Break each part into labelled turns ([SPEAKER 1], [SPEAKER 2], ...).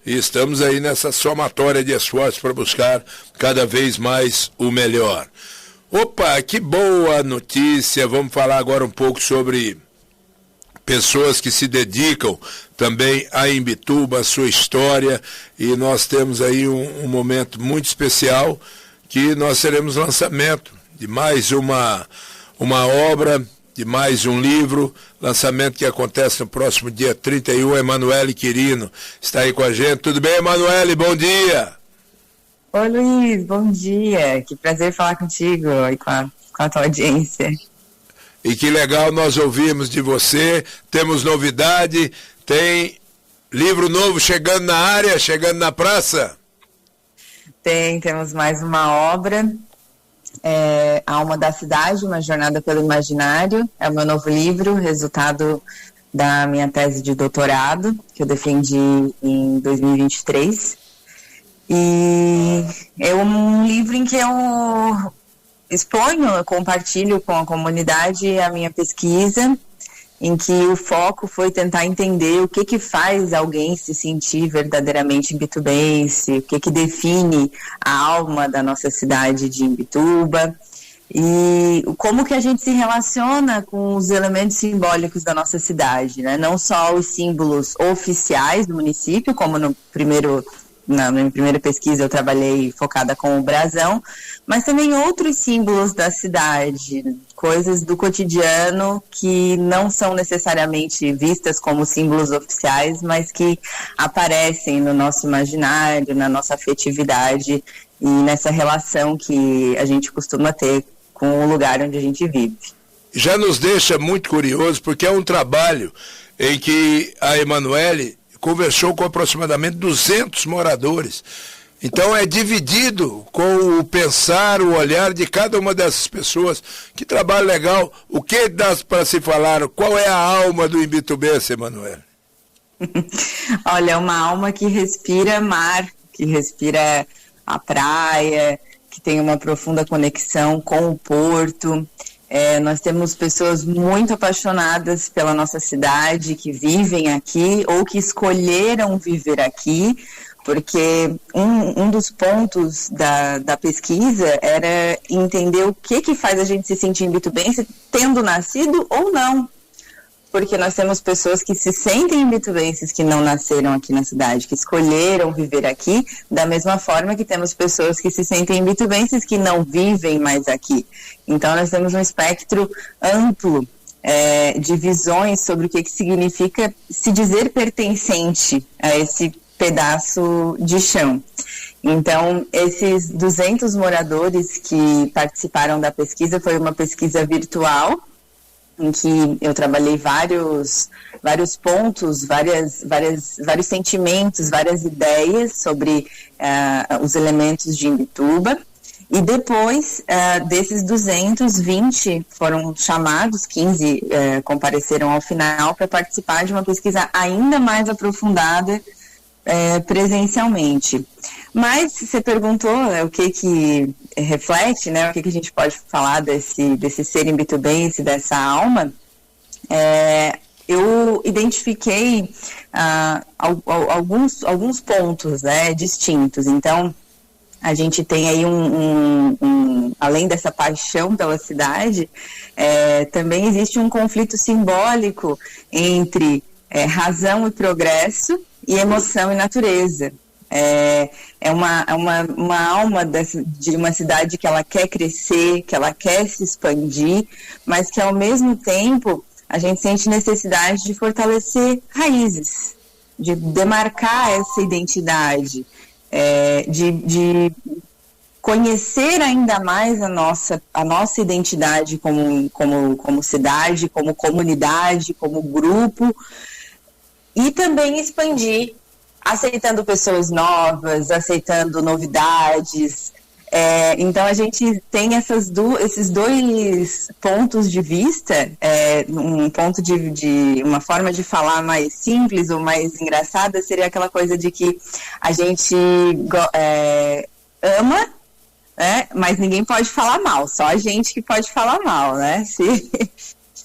[SPEAKER 1] e estamos aí nessa somatória de esforços para buscar cada vez mais o melhor. Opa, que boa notícia! Vamos falar agora um pouco sobre pessoas que se dedicam também a Imbituba, a sua história, e nós temos aí um momento muito especial que nós teremos lançamento de mais uma obra, de mais um livro, lançamento que acontece no próximo dia 31. Emanuele Quirino está aí com a gente. Tudo bem, Emanuele? Bom dia!
[SPEAKER 2] Oi, Luiz, bom dia. Que prazer falar contigo e com a tua audiência.
[SPEAKER 1] E que legal nós ouvimos de você. Temos novidade, tem livro novo chegando na área, chegando na praça?
[SPEAKER 2] Temos mais uma obra, Alma da Cidade, uma jornada pelo imaginário. É o meu novo livro, resultado da minha tese de doutorado, que eu defendi em 2023. E é um livro em que eu exponho, eu compartilho com a comunidade a minha pesquisa, em que o foco foi tentar entender o que faz alguém se sentir verdadeiramente imbitubense, o que define a alma da nossa cidade de Imbituba, e como que a gente se relaciona com os elementos simbólicos da nossa cidade, né? Não só os símbolos oficiais do município, como na minha primeira pesquisa eu trabalhei focada com o brasão, mas também outros símbolos da cidade, coisas do cotidiano que não são necessariamente vistas como símbolos oficiais, mas que aparecem no nosso imaginário, na nossa afetividade e nessa relação que a gente costuma ter com o lugar onde a gente vive.
[SPEAKER 1] Já nos deixa muito curioso, porque é um trabalho em que a Emanuele conversou com aproximadamente 200 moradores. Então é dividido com o pensar, o olhar de cada uma dessas pessoas. Que trabalho legal. O que dá para se falar? Qual é a alma do imbitubense, Emanuele?
[SPEAKER 2] Olha, é uma alma que respira mar, que respira a praia, que tem uma profunda conexão com o porto. Nós temos pessoas muito apaixonadas pela nossa cidade, que vivem aqui ou que escolheram viver aqui, porque um dos pontos da pesquisa era entender o que faz a gente se sentir imbitubense, tendo nascido ou não. Porque nós temos pessoas que se sentem imbitubenses que não nasceram aqui na cidade, que escolheram viver aqui, da mesma forma que temos pessoas que se sentem imbitubenses que não vivem mais aqui. Então nós temos um espectro amplo de visões sobre o que significa se dizer pertencente a esse pedaço de chão. Então, esses 200 moradores que participaram da pesquisa, foi uma pesquisa virtual, em que eu trabalhei vários pontos, vários sentimentos, várias ideias sobre os elementos de Imbituba. E depois desses 220 foram chamados, 15 compareceram ao final para participar de uma pesquisa ainda mais aprofundada presencialmente. Mas você perguntou o que reflete, né, o que a gente pode falar desse ser imbitubense, dessa alma. Eu identifiquei alguns pontos, né, distintos. Então, a gente tem aí além dessa paixão pela cidade, também existe um conflito simbólico entre razão e progresso e emoção e natureza. É uma alma de uma cidade que ela quer crescer, que ela quer se expandir, mas que ao mesmo tempo a gente sente necessidade de fortalecer raízes, de demarcar essa identidade, de conhecer ainda mais a nossa identidade como cidade, como comunidade, como grupo, e também expandir, aceitando pessoas novas, aceitando novidades. Então a gente tem esses dois pontos de vista, um ponto de uma forma de falar mais simples ou mais engraçada seria aquela coisa de que a gente ama, né, mas ninguém pode falar mal, só a gente que pode falar mal, né?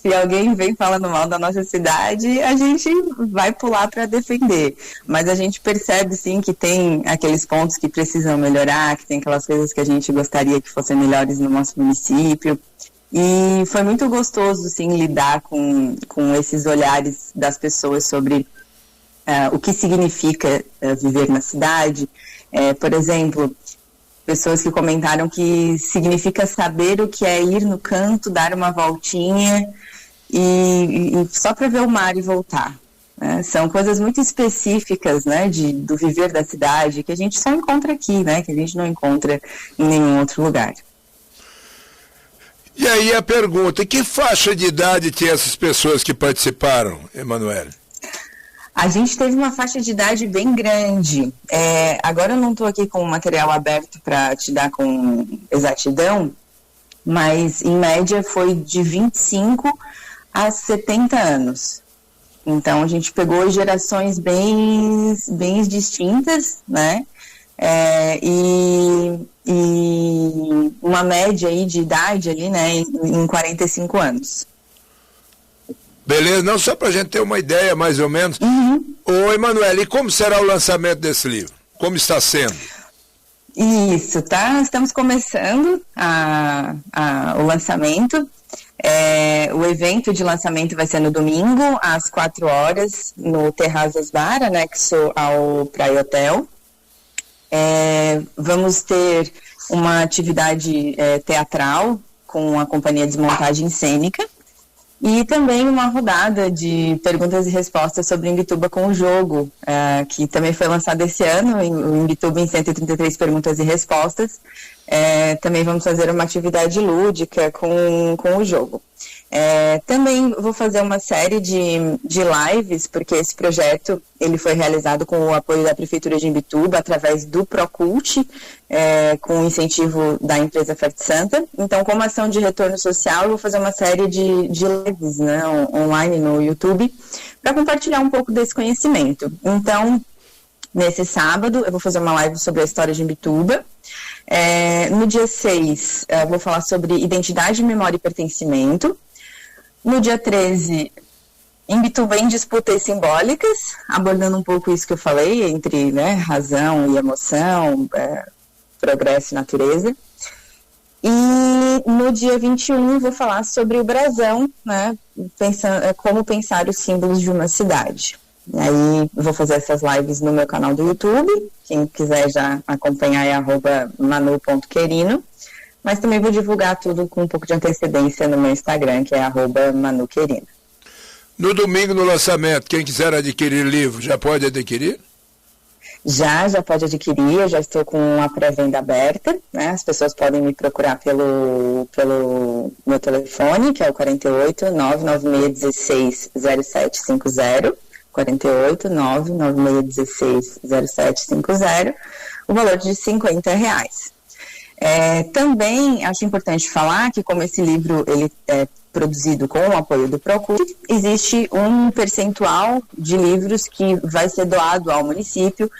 [SPEAKER 2] Se alguém vem falando mal da nossa cidade, a gente vai pular para defender. Mas a gente percebe, sim, que tem aqueles pontos que precisam melhorar, que tem aquelas coisas que a gente gostaria que fossem melhores no nosso município. E foi muito gostoso, sim, lidar com esses olhares das pessoas sobre o que significa viver na cidade. Por exemplo, pessoas que comentaram que significa saber o que é ir no canto, dar uma voltinha e só para ver o mar e voltar. Né? São coisas muito específicas, né, do viver da cidade, que a gente só encontra aqui, né, que a gente não encontra em nenhum outro lugar.
[SPEAKER 1] E aí a pergunta, que faixa de idade tinha essas pessoas que participaram, Emanuele?
[SPEAKER 2] A gente teve uma faixa de idade bem grande. Agora eu não estou aqui com o material aberto para te dar com exatidão, mas em média foi de 25 a 70 anos. Então a gente pegou gerações bem distintas, né? E uma média aí de idade ali, né, em 45 anos.
[SPEAKER 1] Beleza, não só para a gente ter uma ideia, mais ou menos. Ô, Emanuele, e como será o lançamento desse livro? Como está sendo?
[SPEAKER 2] Isso, tá? Estamos começando o lançamento. O evento de lançamento vai ser no domingo, às 4 horas, no Terrazas Bar, anexo ao Praia Hotel. Vamos ter uma atividade teatral com a Companhia Desmontagem Cênica. E também uma rodada de perguntas e respostas sobre Imbituba com o jogo, que também foi lançado esse ano, o Imbituba em 133 perguntas e respostas. Também vamos fazer uma atividade lúdica com o jogo. Também vou fazer uma série de lives, porque esse projeto ele foi realizado com o apoio da Prefeitura de Imbituba, através do Procult, com o incentivo da empresa Fert Santa. Então, como ação de retorno social, eu vou fazer uma série de lives, né, online no YouTube, para compartilhar um pouco desse conhecimento. Então, nesse sábado, eu vou fazer uma live sobre a história de Imbituba. No dia 6, eu vou falar sobre identidade, memória e pertencimento. No dia 13, Imbituba em disputas simbólicas, abordando um pouco isso que eu falei, entre, né, razão e emoção, progresso e natureza. E no dia 21, vou falar sobre o brasão, né, como pensar os símbolos de uma cidade. E aí, vou fazer essas lives no meu canal do YouTube, quem quiser já acompanhar é @manu.querino. Mas também vou divulgar tudo com um pouco de antecedência no meu Instagram, que é @manuquerino.
[SPEAKER 1] No domingo, no lançamento, quem quiser adquirir livro, já pode adquirir?
[SPEAKER 2] Já pode adquirir, eu já estou com a pré-venda aberta, né? As pessoas podem me procurar pelo meu telefone, que é o 48 99616 0750, 48 99616 0750, o valor de R$50. Também acho importante falar que, como esse livro ele é produzido com o apoio do Procult, existe um percentual de livros que vai ser doado ao município.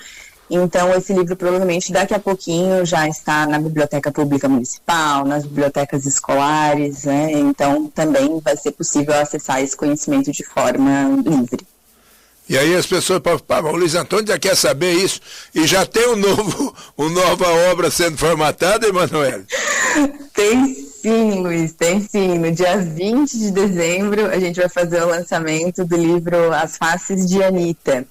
[SPEAKER 2] Então, esse livro provavelmente daqui a pouquinho já está na Biblioteca Pública Municipal, nas bibliotecas escolares, né? Então também vai ser possível acessar esse conhecimento de forma livre.
[SPEAKER 1] E aí as pessoas falam, o Luiz Antônio já quer saber isso, e já tem uma nova obra sendo formatada, Emanuele?
[SPEAKER 2] Tem sim, Luiz, tem sim. No dia 20 de dezembro, a gente vai fazer o lançamento do livro As Faces de Anitta.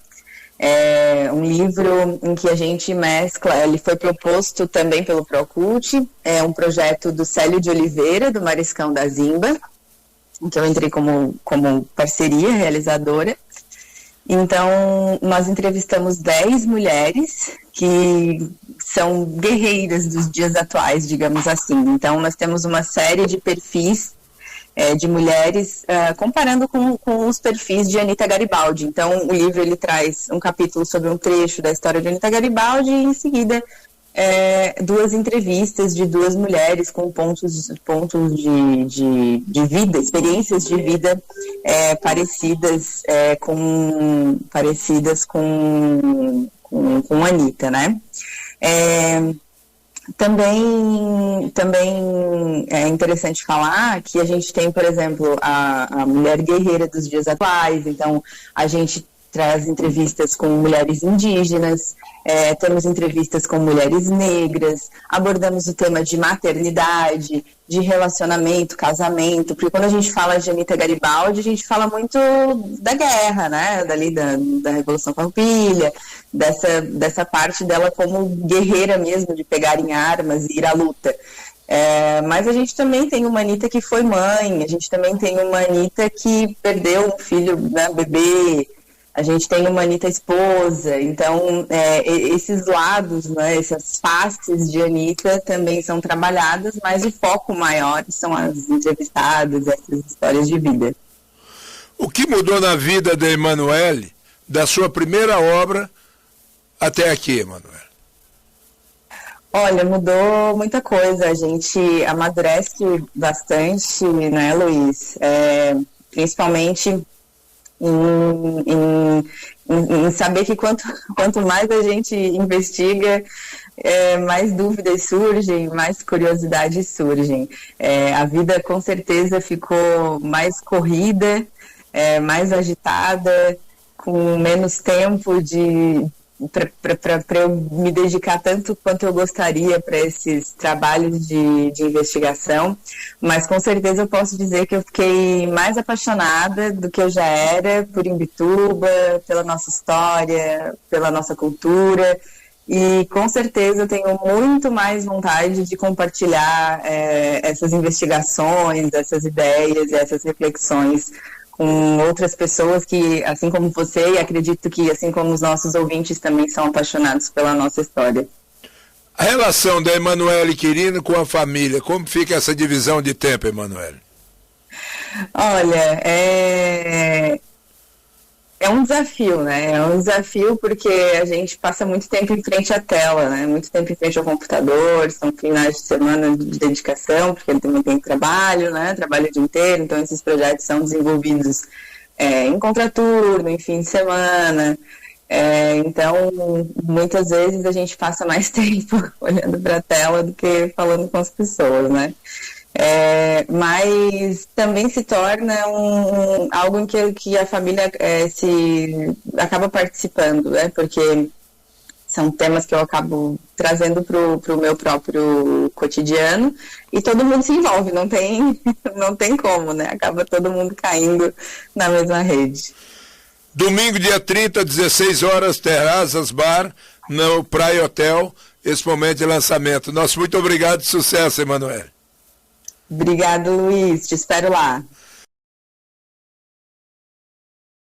[SPEAKER 2] É um livro em que a gente mescla, ele foi proposto também pelo Procult, é um projeto do Célio de Oliveira, do Mariscão da Zimba, em que eu entrei como parceria realizadora. Então, nós entrevistamos 10 mulheres que são guerreiras dos dias atuais, digamos assim. Então, nós temos uma série de perfis de mulheres, comparando com os perfis de Anitta Garibaldi. Então, o livro ele traz um capítulo sobre um trecho da história de Anitta Garibaldi e, em seguida, 2 entrevistas de 2 mulheres com pontos de vida, experiências de vida parecidas com Anitta, né? Também é interessante falar que a gente tem, por exemplo, a mulher guerreira dos dias atuais, então a gente traz entrevistas com mulheres indígenas, temos entrevistas com mulheres negras, abordamos o tema de maternidade, de relacionamento, casamento, porque quando a gente fala de Anita Garibaldi, a gente fala muito da guerra, né, da Revolução Farroupilha, dessa parte dela como guerreira mesmo, de pegar em armas e ir à luta. Mas a gente também tem uma Anita que foi mãe, a gente também tem uma Anita que perdeu um filho, né, bebê, a gente tem uma Anita esposa, então esses lados, né, essas faces de Anita também são trabalhadas, mas o foco maior são as entrevistadas, essas histórias de vida.
[SPEAKER 1] O que mudou na vida da Emanuele, da sua primeira obra até aqui, Emanuele?
[SPEAKER 2] Olha, mudou muita coisa, a gente amadurece bastante, né, Luiz? Principalmente em saber que quanto mais a gente investiga, mais dúvidas surgem, mais curiosidades surgem. A vida com certeza ficou mais corrida, mais agitada, com menos tempo para eu me dedicar tanto quanto eu gostaria para esses trabalhos de investigação, mas com certeza eu posso dizer que eu fiquei mais apaixonada do que eu já era por Imbituba, pela nossa história, pela nossa cultura, e com certeza eu tenho muito mais vontade de compartilhar essas investigações, essas ideias e essas reflexões com outras pessoas que, assim como você, e acredito que, assim como os nossos ouvintes, também são apaixonados pela nossa história.
[SPEAKER 1] A relação da Emanuele Quirino com a família, como fica essa divisão de tempo, Emanuele?
[SPEAKER 2] Olha, é um desafio, né? É um desafio porque a gente passa muito tempo em frente à tela, né? Muito tempo em frente ao computador, são finais de semana de dedicação, porque ele também tem trabalho, né? Trabalho o dia inteiro, então esses projetos são desenvolvidos em contraturno, em fim de semana. Então, muitas vezes a gente passa mais tempo olhando para a tela do que falando com as pessoas, né? Mas também se torna algo em que a família se acaba participando, né? Porque são temas que eu acabo trazendo para o meu próprio cotidiano e todo mundo se envolve, não tem como, né? Acaba todo mundo caindo na mesma rede.
[SPEAKER 1] Domingo, dia 30, 16 horas, Terrazas Bar, no Praia Hotel, esse momento de lançamento. Nosso muito obrigado e sucesso, Emanuele.
[SPEAKER 2] Obrigado, Luiz. Te espero lá.